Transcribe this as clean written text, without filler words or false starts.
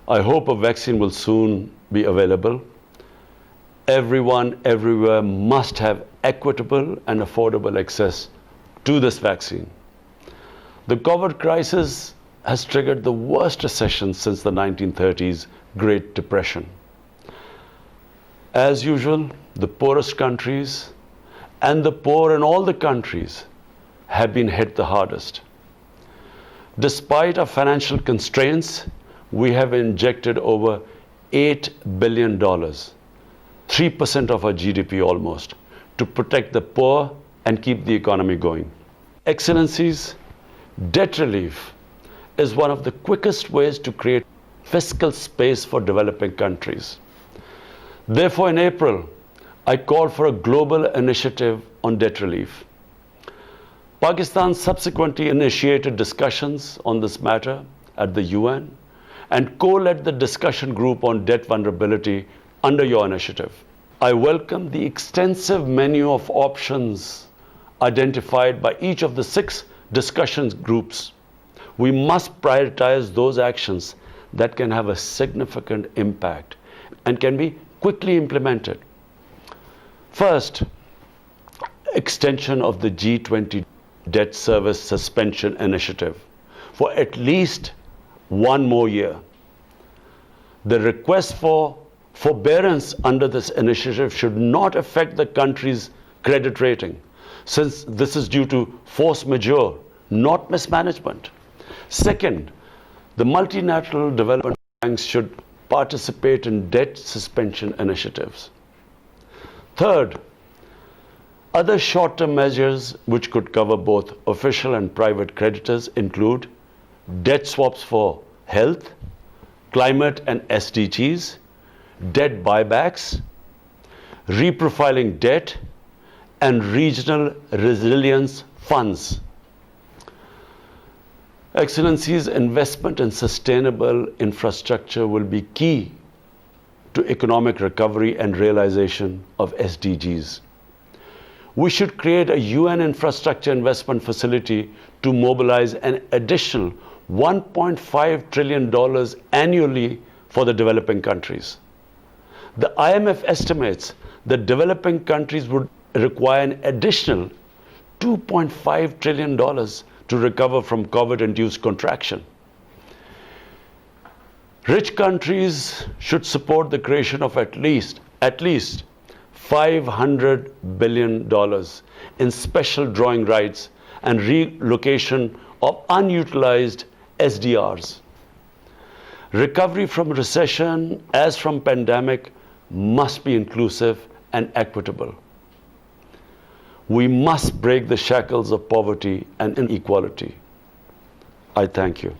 I hope a vaccine will soon be available. Everyone, everywhere must have equitable and affordable access to this vaccine. The COVID crisis has triggered the worst recession since the 1930s Great Depression. As usual, the poorest countries and the poor in all the countries have been hit the hardest. Despite our financial constraints, we have injected over $8 billion, 3% of our GDP almost, to protect the poor and keep the economy going. Excellencies, debt relief is one of the quickest ways to create fiscal space for developing countries. Therefore, in April, I called for a global initiative on debt relief. Pakistan subsequently initiated discussions on this matter at the UN and co-led the discussion group on debt vulnerability under your initiative. I welcome the extensive menu of options identified by each of the 6 discussion groups. We must prioritize those actions that can have a significant impact and can be quickly implemented. First, extension of the G20 debt service suspension initiative for at least 1 more year. The request for forbearance under this initiative should not affect the country's credit rating, since this is due to force majeure, not mismanagement. Second, the multilateral development banks should participate in debt suspension initiatives. Third, other short-term measures which could cover both official and private creditors include debt swaps for health, climate and SDGs, debt buybacks, reprofiling debt, and regional resilience funds. Excellencies, investment in sustainable infrastructure will be key to economic recovery and realization of SDGs. We should create a UN infrastructure investment facility to mobilize an additional $1.5 trillion annually for the developing countries. The IMF estimates that developing countries would require an additional $2.5 trillion to recover from COVID-induced contraction. Rich countries should support the creation of at least $500 billion in special drawing rights and relocation of unutilized SDRs. Recovery from recession, as from pandemic, must be inclusive and equitable. We must break the shackles of poverty and inequality. I thank you.